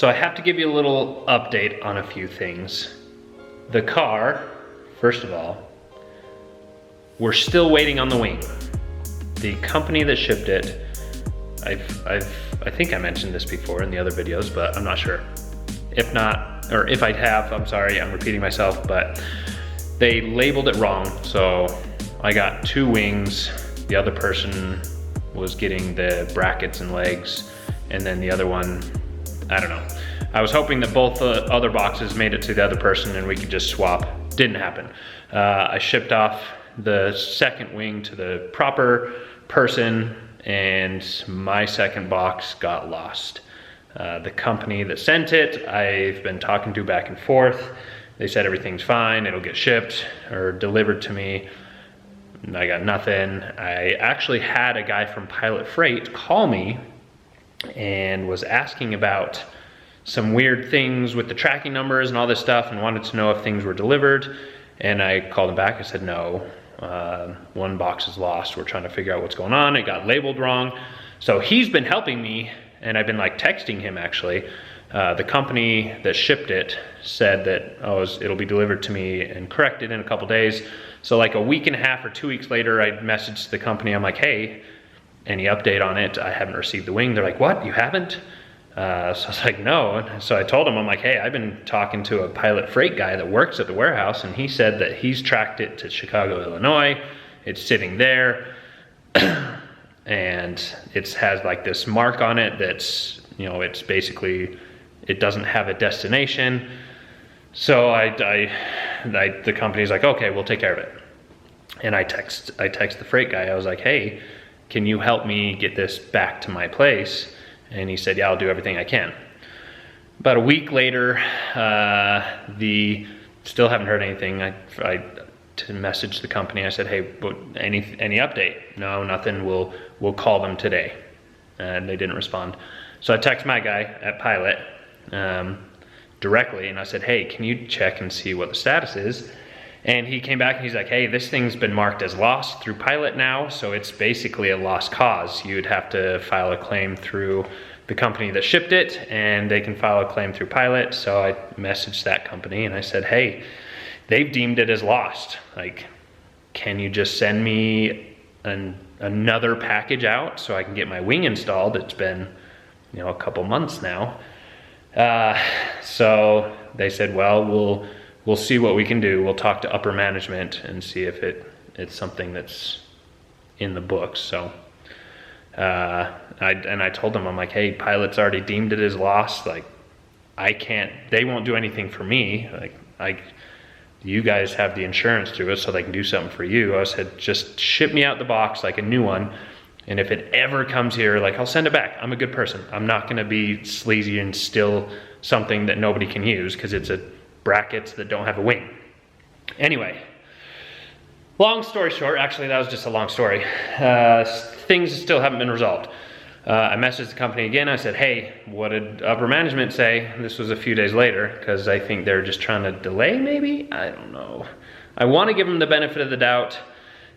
So I have to give you a little update on a few things. The car, first of all, we're still waiting on the wing. The company that shipped it, I think I mentioned this before in the other videos, but I'm not sure. If not, or if I have, I'm sorry, I'm repeating myself, but they labeled it wrong. So I got 2 wings. The other person was getting the brackets and legs, and then the other one, I don't know. I was hoping that both the other boxes made it to the other person and we could just swap. Didn't happen. I shipped off the second wing to the proper person, and my second box got lost. The company that sent it, I've been talking to back and forth. They said everything's fine, it'll get shipped or delivered to me. I got nothing. I actually had a guy from Pilot Freight call me and was asking about some weird things with the tracking numbers and all this stuff, and wanted to know if things were delivered. And I called him back, I said no. 1 box is lost. We're trying to figure out what's going on. It got labeled wrong. So he's been helping me, and I've been like texting him actually. The company that shipped it said that, it'll be delivered to me and corrected in a couple days. So like a week and a half or 2 weeks later, I messaged the company. I'm like, hey, any update on it? I haven't received the wing. They're like, what, you haven't? So I was like, no. And so I told him, I'm like, hey, I've been talking to a Pilot Freight guy that works at the warehouse, and he said that he's tracked it to Chicago, Illinois. It's sitting there, and it has like this mark on it that's, it's basically, it doesn't have a destination. So the company's like, okay, we'll take care of it. And I text the freight guy. I was like, hey, can you help me get this back to my place? And he said, yeah, I'll do everything I can. About a week later, still haven't heard anything. I messaged the company. I said, hey, any update? No, nothing. We'll call them today. And they didn't respond. So I text my guy at Pilot directly, and I said, hey, can you check and see what the status is? And he came back and he's like, hey, this thing's been marked as lost through Pilot now, so it's basically a lost cause. You'd have to file a claim through the company that shipped it, and they can file a claim through Pilot. So I messaged that company and I said, hey, they've deemed it as lost. Like, can you just send me another package out so I can get my wing installed? It's been, a couple months now. So they said, well, we'll see what we can do. We'll talk to upper management and see if it's something that's in the books. So I told them, I'm like, hey, Pilot's already deemed it as lost. Like, they won't do anything for me. Like, you guys have the insurance through it, so they can do something for you. I said, just ship me out the box like a new one. And if it ever comes here, like, I'll send it back. I'm a good person. I'm not gonna be sleazy and steal something that nobody can use because it's brackets that don't have a wing. Anyway, long story short, actually that was just a long story. Things still haven't been resolved. I messaged the company again. I said, hey, what did upper management say? This was a few days later, because I think they're just trying to delay maybe? I don't know. I want to give them the benefit of the doubt.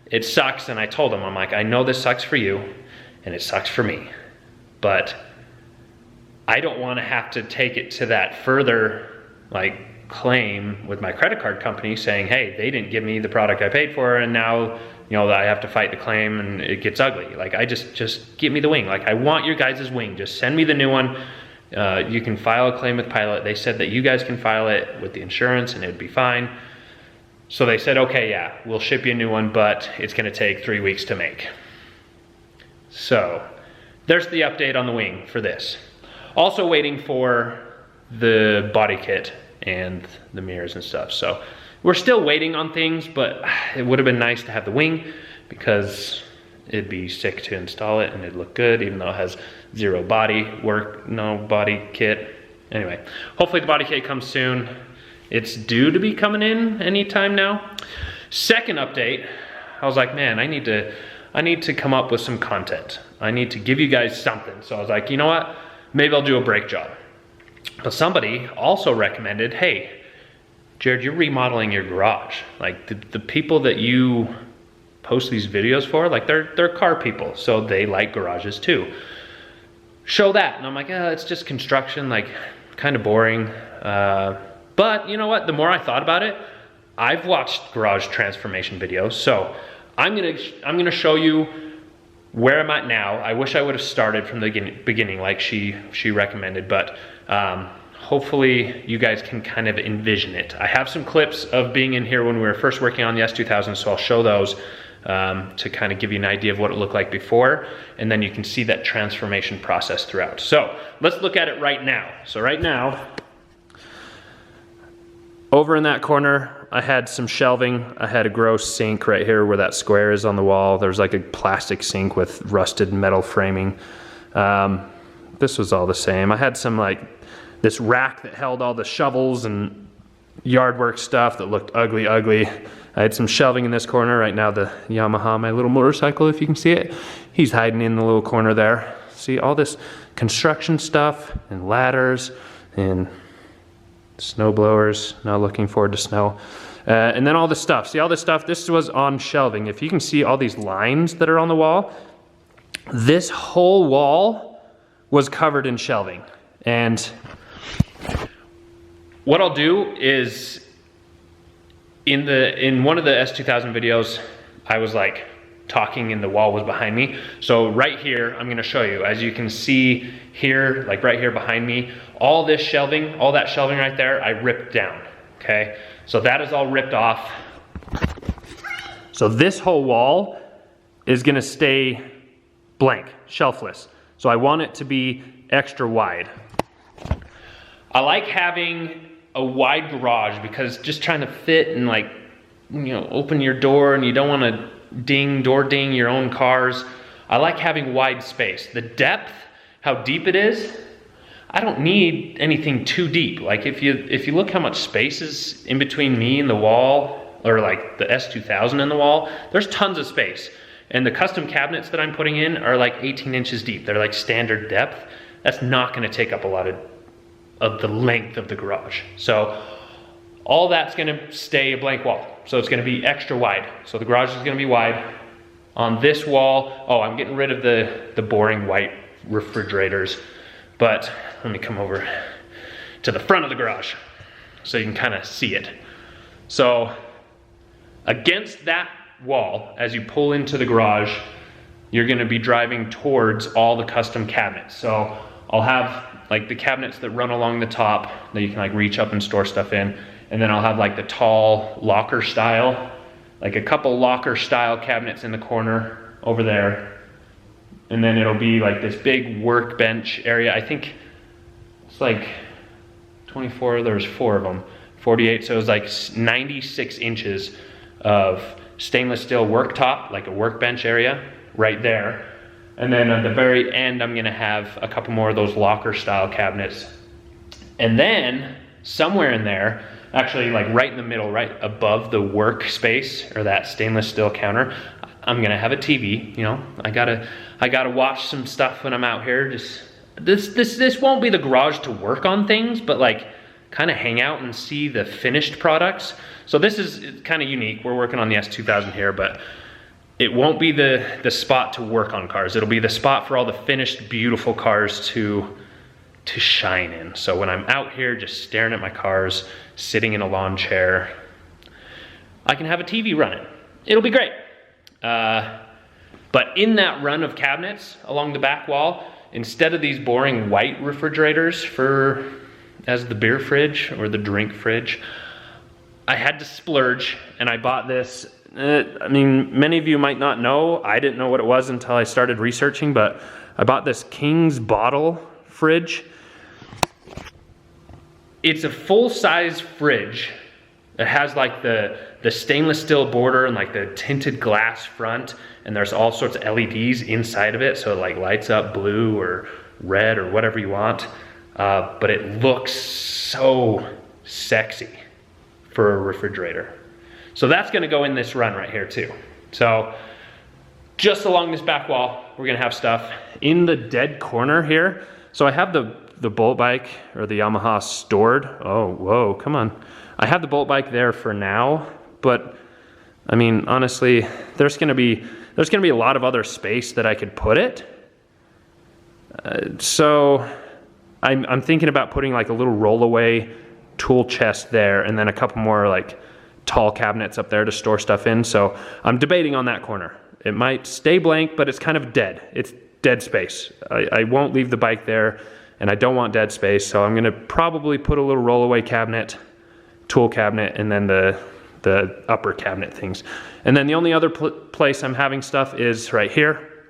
It sucks, and I told them, I'm like, I know this sucks for you, and it sucks for me, but I don't want to have to take it to that further, like, claim with my credit card company saying, hey, they didn't give me the product I paid for, and now, I have to fight the claim and it gets ugly. Like, I just give me the wing. Like, I want your guys' wing. Just send me the new one. You can file a claim with Pilot. They said that you guys can file it with the insurance and it'd be fine. So they said, okay, yeah, we'll ship you a new one, but it's gonna take 3 weeks to make. So there's the update on the wing for this. Also waiting for the body kit and the mirrors and stuff. So we're still waiting on things, but it would have been nice to have the wing because it'd be sick to install it and it'd look good, even though it has zero body work, no body kit. Anyway, hopefully the body kit comes soon. It's due to be coming in anytime now. Second update, I was like, man, I need to come up with some content. I need to give you guys something. So I was like, you know what? Maybe I'll do a brake job. But somebody also recommended, hey, Jared, you're remodeling your garage. Like the people that you post these videos for, like they're car people, so they like garages too. Show that. And I'm like, it's just construction. Like, kind of boring. But you know what, the more I thought about it, I've watched garage transformation videos, so I'm gonna show you where I'm at now. I wish I would have started from the beginning like she recommended, but hopefully you guys can kind of envision it. I have some clips of being in here when we were first working on the S2000, so I'll show those to kind of give you an idea of what it looked like before, and then you can see that transformation process throughout. So let's look at it right now. So right now, over in that corner, I had some shelving. I had a gross sink right here where that square is on the wall. There's like a plastic sink with rusted metal framing. This was all the same. I had some like this rack that held all the shovels and yard work stuff that looked ugly. I had some shelving in this corner. Right now the Yamaha, my little motorcycle, if you can see it, he's hiding in the little corner there. See all this construction stuff and ladders and snow blowers, not looking forward to snow. And then all this stuff, see all this stuff, this was on shelving. If you can see all these lines that are on the wall, this whole wall was covered in shelving. And what I'll do is, in one of the S2000 videos, I was like talking and the wall was behind me. So right here, I'm gonna show you, as you can see here, like right here behind me, all this shelving, all that shelving right there, I ripped down, okay? So that is all ripped off. So this whole wall is gonna stay blank, shelfless. So I want it to be extra wide. I like having a wide garage because just trying to fit and like, you know, open your door and you don't wanna door ding your own cars. I like having wide space. The depth, how deep it is, I don't need anything too deep. Like if you look how much space is in between me and the wall, or like the S2000 and the wall, there's tons of space. And the custom cabinets that I'm putting in are like 18 inches deep. They're like standard depth. That's not gonna take up a lot of the length of the garage. So all that's gonna stay a blank wall. So it's gonna be extra wide. So the garage is gonna be wide. On this wall, oh, I'm getting rid of the boring white refrigerators, but let me come over to the front of the garage so you can kind of see it. So against that wall, as you pull into the garage, you're gonna be driving towards all the custom cabinets. So I'll have like the cabinets that run along the top that you can like reach up and store stuff in. And then I'll have like the tall locker style, like a couple locker style cabinets in the corner over there. And then it'll be like this big workbench area. I think it's like 24, there's 4 of them, 48. So it was like 96 inches of stainless steel worktop, like a workbench area right there. And then at the very end, I'm gonna have a couple more of those locker style cabinets. And then somewhere in there, actually like right in the middle, right above the workspace or that stainless steel counter, I'm gonna have a TV. You know, I gotta watch some stuff when I'm out here. Just this won't be the garage to work on things, but like kind of hang out and see the finished products. So this is kind of unique. We're working on the S2000 here, but it won't be the spot to work on cars. It'll be the spot for all the finished, beautiful cars to shine in. So when I'm out here just staring at my cars, sitting in a lawn chair, I can have a TV running. It'll be great. But in that run of cabinets along the back wall, instead of these boring white refrigerators as the beer fridge or the drink fridge, I had to splurge and I bought this. I mean, many of you might not know. I didn't know what it was until I started researching, but I bought this King's bottle fridge. It's a full-size fridge. It has like the stainless steel border and like the tinted glass front, and there's all sorts of LEDs inside of it, so it like lights up blue or red or whatever you want. But it looks so sexy for a refrigerator. So that's gonna go in this run right here too. So just along this back wall, we're gonna have stuff. In the dead corner here, so I have the Bolt bike or the Yamaha stored. Oh, whoa, come on. I have the Bolt bike there for now, but I mean, honestly, there's gonna be a lot of other space that I could put it. So I'm thinking about putting like a little rollaway tool chest there, and then a couple more like tall cabinets up there to store stuff in. So I'm debating on that corner. It might stay blank, but it's kind of dead. It's dead space. I won't leave the bike there, and I don't want dead space, so I'm gonna probably put a little rollaway cabinet, tool cabinet, and then the upper cabinet things. And then the only other place I'm having stuff is right here.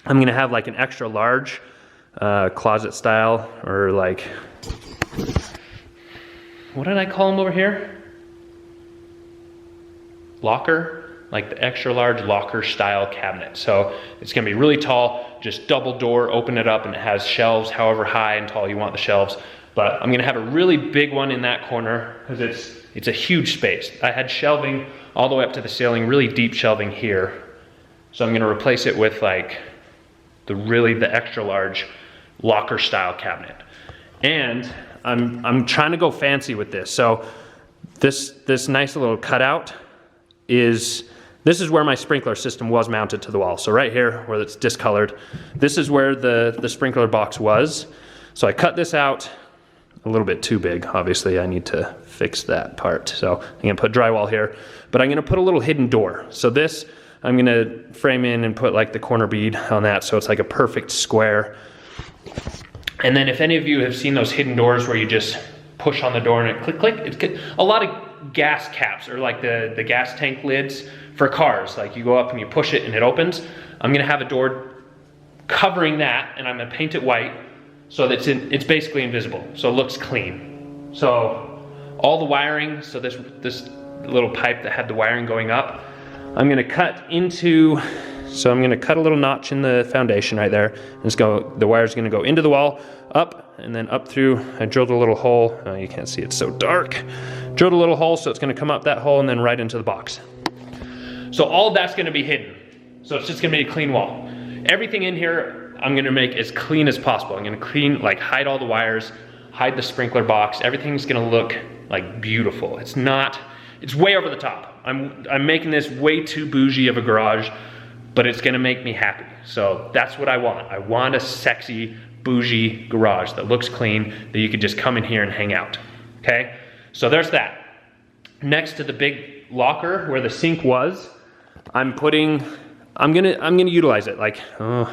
I'm gonna have like an extra large closet style, or like, what did I call them over here? Locker, like the extra large locker style cabinet. So it's gonna be really tall, just double door, open it up, and it has shelves however high and tall you want the shelves. But I'm gonna have a really big one in that corner because it's a huge space. I had shelving all the way up to the ceiling, really deep shelving here. So I'm gonna replace it with like the extra large locker style cabinet. And I'm trying to go fancy with this. So this nice little cutout this is where my sprinkler system was mounted to the wall. So right here where it's discolored, this is where the sprinkler box was. So I cut this out a little bit too big. Obviously I need to fix that part. So I'm gonna put drywall here, but I'm gonna put a little hidden door. So this, I'm gonna frame in and put like the corner bead on that, so it's like a perfect square. And then if any of you have seen those hidden doors where you just push on the door and it click, click, it's a lot of gas caps, or like the gas tank lids for cars. Like you go up and you push it and it opens. I'm gonna have a door covering that, and I'm gonna paint it white so that it's basically invisible, so it looks clean. So all the wiring, so this little pipe that had the wiring going up, I'm gonna cut into, so I'm gonna cut a little notch in the foundation right there, and the wire's gonna go into the wall, up, and then up through. I drilled a little hole. Oh, you can't see, it's so dark. Drilled a little hole, so it's gonna come up that hole and then right into the box. So all of that's gonna be hidden. So it's just gonna be a clean wall. Everything in here, I'm gonna make as clean as possible. I'm gonna clean, like hide all the wires, hide the sprinkler box. Everything's gonna look like beautiful. It's way over the top. I'm making this way too bougie of a garage, but it's gonna make me happy. So that's what I want. I want a sexy, bougie garage that looks clean, that you could just come in here and hang out, okay? So there's that. Next to the big locker where the sink was, I'm gonna utilize it. Like, oh,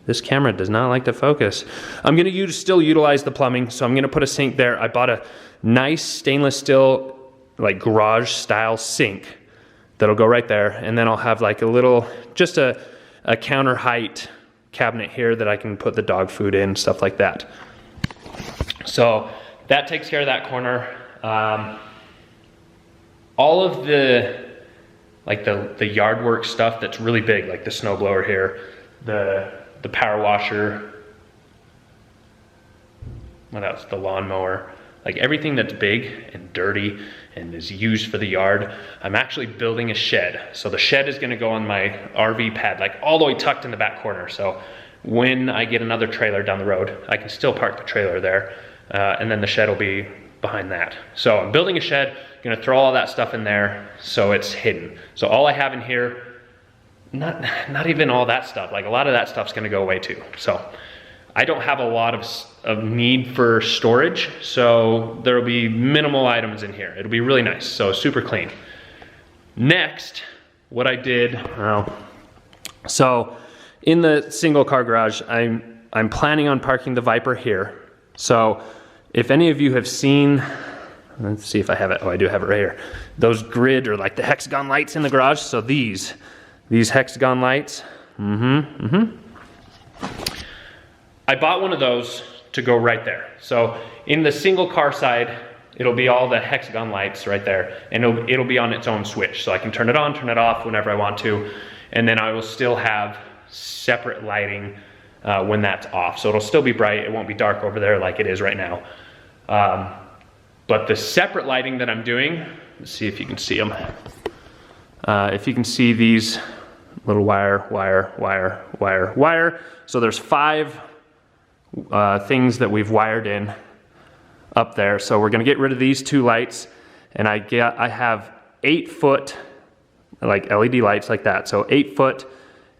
this camera does not like to focus. I'm gonna still utilize the plumbing, so I'm gonna put a sink there. I bought a nice stainless steel, like garage style sink that'll go right there, and then I'll have like a little, just a counter height cabinet here that I can put the dog food in, stuff like that. So that takes care of that corner. All of the yard work stuff that's really big, like the snowblower here, the power washer, what else, the lawnmower, like everything that's big and dirty and is used for the yard, I'm actually building a shed. So the shed is gonna go on my RV pad, like all the way tucked in the back corner. So when I get another trailer down the road, I can still park the trailer there, and then the shed will be behind that. So I'm building a shed, gonna throw all that stuff in there so it's hidden. So all I have in here, not even all that stuff, like a lot of that stuff's gonna go away too. So I don't have a lot of need for storage, so there will be minimal items in here. It'll be really nice, so super clean. Next, what I did, so in the single car garage, I'm planning on parking the Viper here. So if any of you have seen, let's see if I have it. Oh, I do have it right here. Those grid, or like the hexagon lights in the garage. So these hexagon lights. I bought one of those to go right there. So in the single car side, it'll be all the hexagon lights right there, and it'll be on its own switch. So I can turn it on, turn it off whenever I want to, and then I will still have separate lighting when that's off. So it'll still be bright, it won't be dark over there like it is right now. But the separate lighting that I'm doing, let's see if you can see them. If you can see these little wire. So there's 5 things that we've wired in up there. So we're gonna get rid of these 2 lights, and I have 8-foot like LED lights like that. So 8 foot,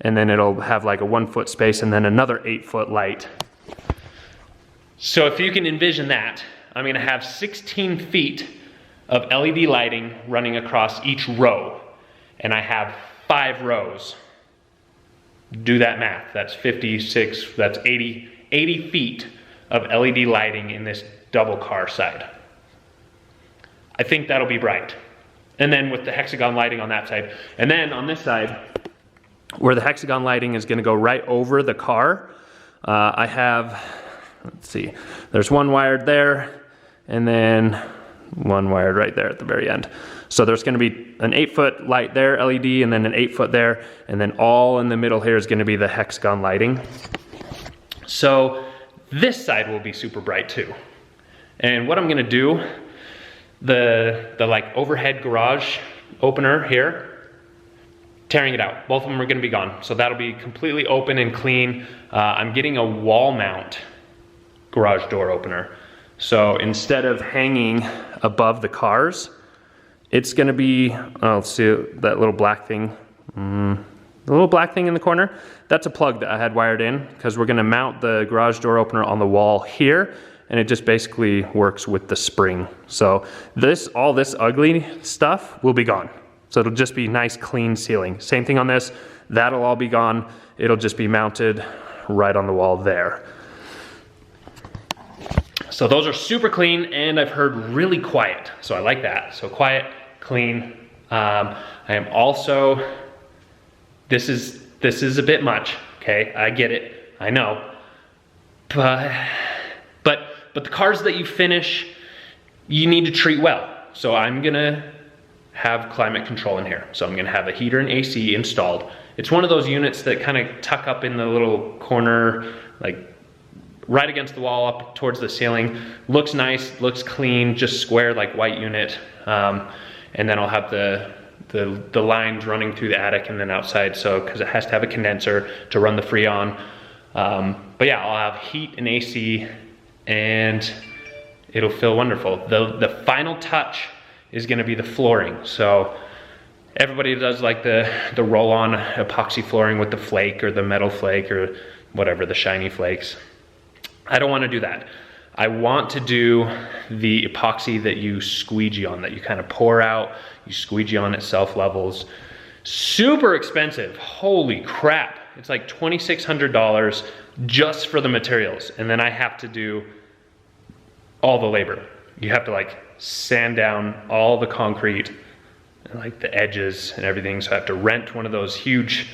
and then it'll have like a 1 foot space, and then another 8-foot light. So if you can envision that, I'm gonna have 16 feet of LED lighting running across each row, and I have 5 rows. Do that math, that's 56, that's 80 feet of LED lighting in this double car side. I think that'll be bright. And then with the hexagon lighting on that side. And then on this side, where the hexagon lighting is gonna go right over the car, I have, let's see, there's one wired there, and then one wired right there at the very end. So there's gonna be an 8-foot light there, LED, and then an 8-foot there, and then all in the middle here is gonna be the hexagon lighting. So this side will be super bright too. And what I'm gonna do, the like overhead garage opener here, tearing it out. Both of them are gonna be gone. So that'll be completely open and clean. I'm getting a wall mount garage door opener. So instead of hanging above the cars, it's gonna be, oh, let's see that little black thing. The little black thing in the corner, that's a plug that I had wired in, because we're gonna mount the garage door opener on the wall here, and it just basically works with the spring. So all this ugly stuff will be gone. So it'll just be nice, clean ceiling. Same thing on this, that'll all be gone. It'll just be mounted right on the wall there. So those are super clean, and I've heard really quiet. So I like that. So quiet, clean. I am also, this is a bit much, okay? I get it, I know. But the cars that you finish, you need to treat well. So I'm gonna have climate control in here. So I'm gonna have a heater and AC installed. It's one of those units that kind of tuck up in the little corner, like right against the wall up towards the ceiling. Looks nice, looks clean, just square like white unit. And then I'll have the lines running through the attic and then outside, so because it has to have a condenser to run the Freon. But yeah, I'll have heat and AC, and it'll feel wonderful. The final touch is gonna be the flooring. So everybody does like the roll-on epoxy flooring with the flake or the metal flake or whatever, the shiny flakes. I don't wanna do that. I want to do the epoxy that you squeegee on, that you kind of pour out, you squeegee on at self levels. Super expensive, holy crap. It's like $2,600 just for the materials. And then I have to do all the labor. You have to like sand down all the concrete and like the edges and everything. So I have to rent one of those huge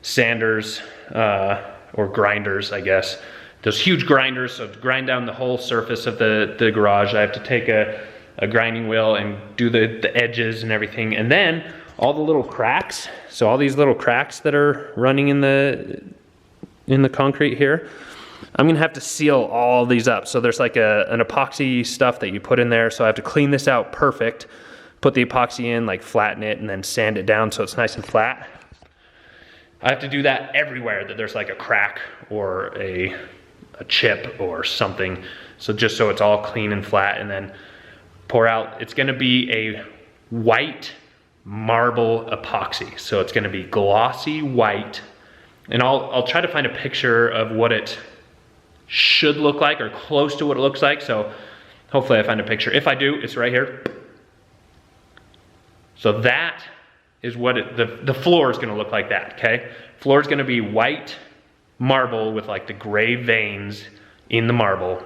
sanders or grinders, I guess. Those huge grinders, so to grind down the whole surface of the garage. I have to take a grinding wheel and do the edges and everything. And then all the little cracks, so all these little cracks that are running in the concrete here, I'm gonna have to seal all these up. So there's like an epoxy stuff that you put in there. So I have to clean this out perfect, put the epoxy in, like flatten it, and then sand it down so it's nice and flat. I have to do that everywhere that there's like a crack or a chip or something. So just so it's all clean and flat, and then pour out. It's gonna be a white marble epoxy. So it's gonna be glossy white. And I'll try to find a picture of what it should look like, or close to what it looks like. So hopefully I find a picture. If I do, it's right here. So that is what the floor is gonna look like that, okay? Floor is gonna be white marble with like the gray veins in the marble.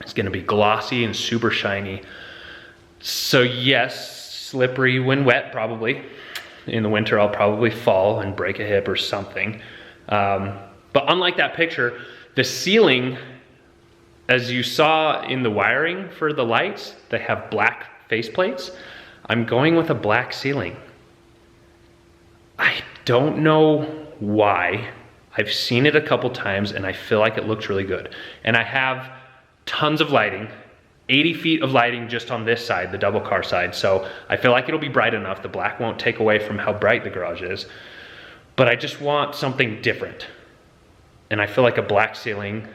It's gonna be glossy and super shiny. So yes, slippery when wet probably. In the winter I'll probably fall and break a hip or something. But unlike that picture, the ceiling, as you saw in the wiring for the lights, they have black faceplates. I'm going with a black ceiling. I don't know why. I've seen it a couple times and I feel like it looks really good. And I have tons of lighting, 80 feet of lighting just on this side, the double car side. So I feel like it'll be bright enough. The black won't take away from how bright the garage is. But I just want something different. And I feel like a black ceiling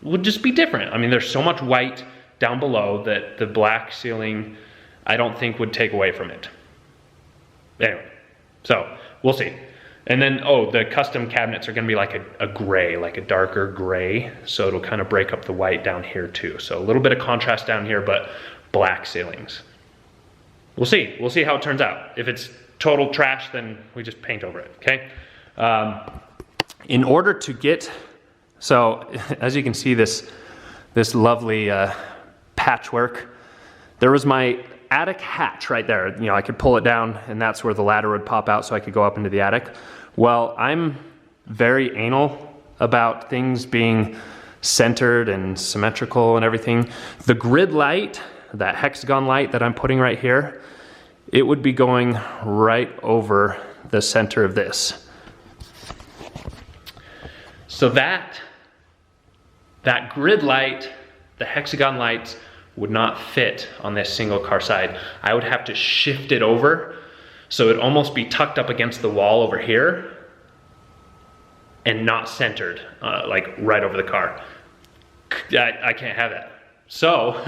would just be different. I mean, there's so much white down below that the black ceiling, I don't think would take away from it. Anyway, so we'll see. And then, oh, the custom cabinets are gonna be like a gray, like a darker gray. So it'll kind of break up the white down here too. So a little bit of contrast down here, but black ceilings. We'll see how it turns out. If it's total trash, then we just paint over it, okay? In order to get, so as you can see this lovely patchwork, there was my attic hatch right there. You know, I could pull it down and that's where the ladder would pop out so I could go up into the attic. Well, I'm very anal about things being centered and symmetrical and everything. The grid light, that hexagon light that I'm putting right here, it would be going right over the center of this. So that grid light, the hexagon lights, would not fit on this single car side. I would have to shift it over so it'd almost be tucked up against the wall over here and not centered, like right over the car. I can't have that. So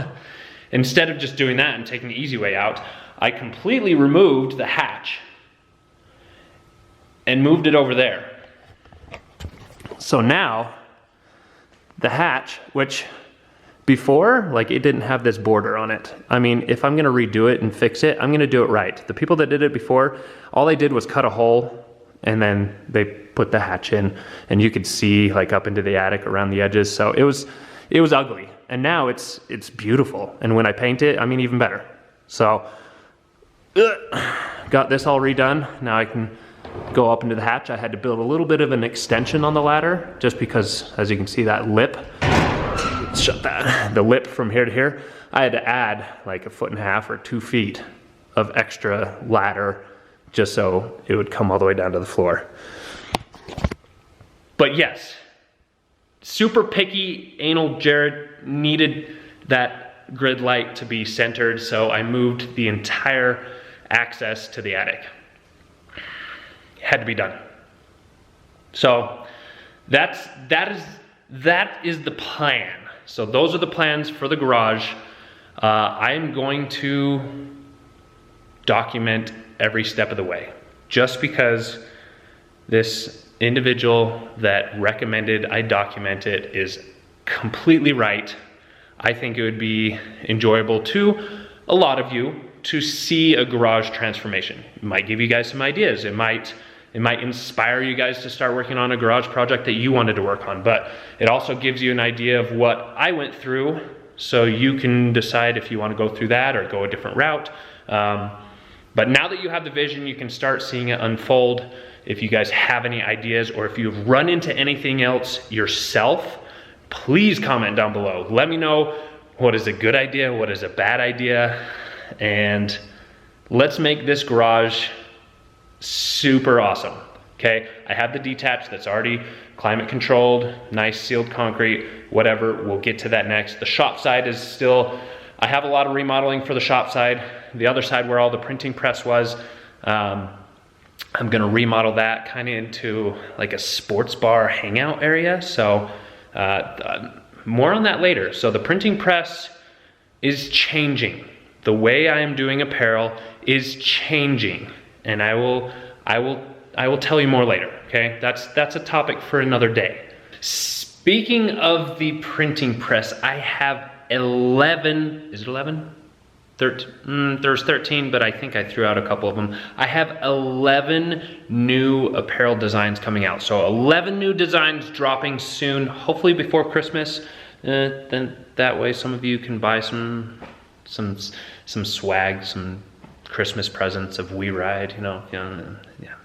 instead of just doing that and taking the easy way out, I completely removed the hatch and moved it over there. So now the hatch, which before, like, it didn't have this border on it. I mean, if I'm gonna redo it and fix it, I'm gonna do it right. The people that did it before, all they did was cut a hole and then they put the hatch in and you could see like up into the attic around the edges. So it was ugly. And now it's beautiful. And when I paint it, I mean, even better. So got this all redone. Now I can go up into the hatch. I had to build a little bit of an extension on the ladder just because, as you can see, that lip, shut that, the lip from here to here, I had to add like 1.5 or 2 feet of extra ladder just so it would come all the way down to the floor. But yes, super picky, anal Jared needed that grid light to be centered, so I moved the entire access to the attic. It had to be done. So that is the plan. So those are the plans for the garage. I am going to document every step of the way, just because this individual that recommended I document it is completely right. I think it would be enjoyable to a lot of you to see a garage transformation. It might give you guys some ideas. It might inspire you guys to start working on a garage project that you wanted to work on, but it also gives you an idea of what I went through so you can decide if you want to go through that or go a different route. But now that you have the vision, you can start seeing it unfold. If you guys have any ideas or if you've run into anything else yourself, please comment down below. Let me know what is a good idea, what is a bad idea, and let's make this garage super awesome, okay? I have the detached that's already climate controlled, nice sealed concrete, whatever, we'll get to that next. The shop side is still, I have a lot of remodeling for the shop side. The other side where all the printing press was, I'm gonna remodel that kind of into like a sports bar hangout area. So more on that later. So the printing press is changing. The way I am doing apparel is changing, and I will tell you more later, okay? That's a topic for another day. Speaking of the printing press, I have 11, is it 11? There's 13, but I think I threw out a couple of them. I have 11 new apparel designs coming out. So 11 new designs dropping soon, hopefully before Christmas. Then that way some of you can buy some swag, some Christmas presents of We Ride, yeah.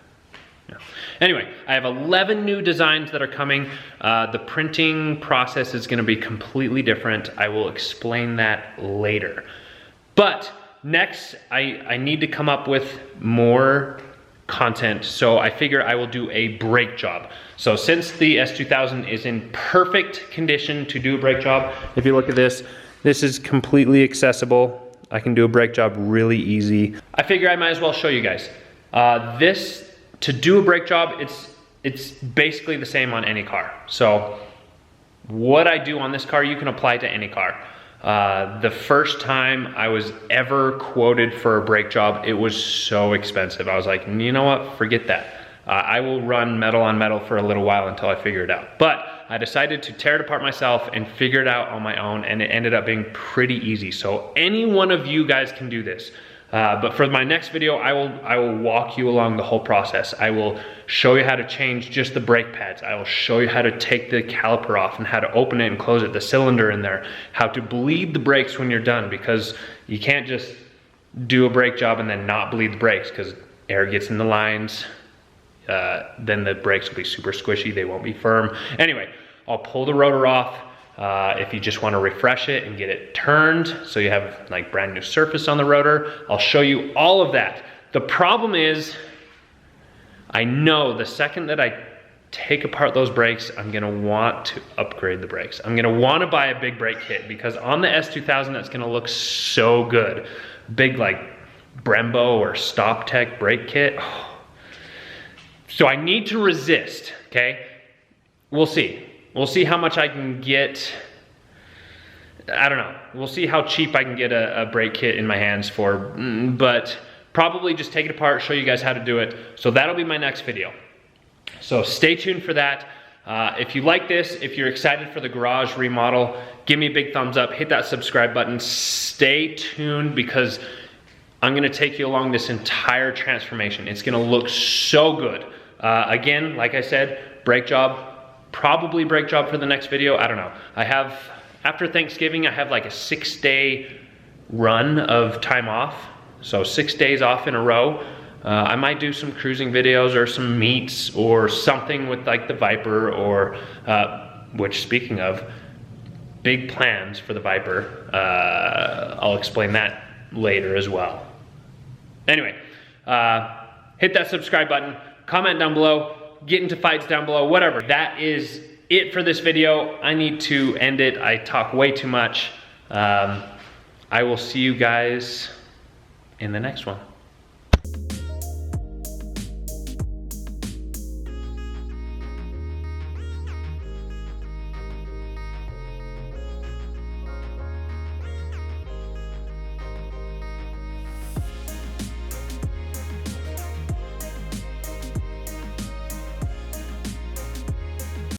Anyway, I have 11 new designs that are coming. The printing process is gonna be completely different. I will explain that later. But next, I need to come up with more content, so I figure I will do a brake job. So since the S2000 is in perfect condition to do a brake job, if you look at this, this is completely accessible. I can do a brake job really easy. I figure I might as well show you guys. To do a brake job, it's basically the same on any car. So what I do on this car, you can apply to any car. The first time I was ever quoted for a brake job, it was so expensive. I was like, you know what, forget that. I will run metal on metal for a little while until I figure it out. But I decided to tear it apart myself and figure it out on my own, and it ended up being pretty easy. So any one of you guys can do this. But for my next video, I will walk you along the whole process. I will show you how to change just the brake pads. I will show you how to take the caliper off and how to open it and close it, the cylinder in there, how to bleed the brakes when you're done, because you can't just do a brake job and then not bleed the brakes, because air gets in the lines. Then the brakes will be super squishy, they won't be firm. Anyway, I'll pull the rotor off. If you just want to refresh it and get it turned so you have like brand new surface on the rotor, I'll show you all of that. The problem is, I know the second that I take apart those brakes, I'm gonna want to upgrade the brakes. I'm gonna want to buy a big brake kit, because on the S2000 that's gonna look so good. Big like Brembo or StopTech brake kit. So I need to resist, okay? We'll see. We'll see how much I can get. I don't know. We'll see how cheap I can get a brake kit in my hands for, but probably just take it apart, show you guys how to do it. So that'll be my next video. So stay tuned for that. If you like this, if you're excited for the garage remodel, give me a big thumbs up, hit that subscribe button. Stay tuned, because I'm gonna take you along this entire transformation. It's gonna look so good. Again, like I said, brake job, probably brake job for the next video. I don't know. I have, after Thanksgiving, I have like a 6-day run of time off. So 6 days off in a row. I might do some cruising videos or some meets or something with like the Viper, or, which, speaking of, big plans for the Viper. I'll explain that later as well. Anyway, hit that subscribe button, comment down below, get into fights down below, whatever. That is it for this video. I need to end it. I talk way too much. I will see you guys in the next one.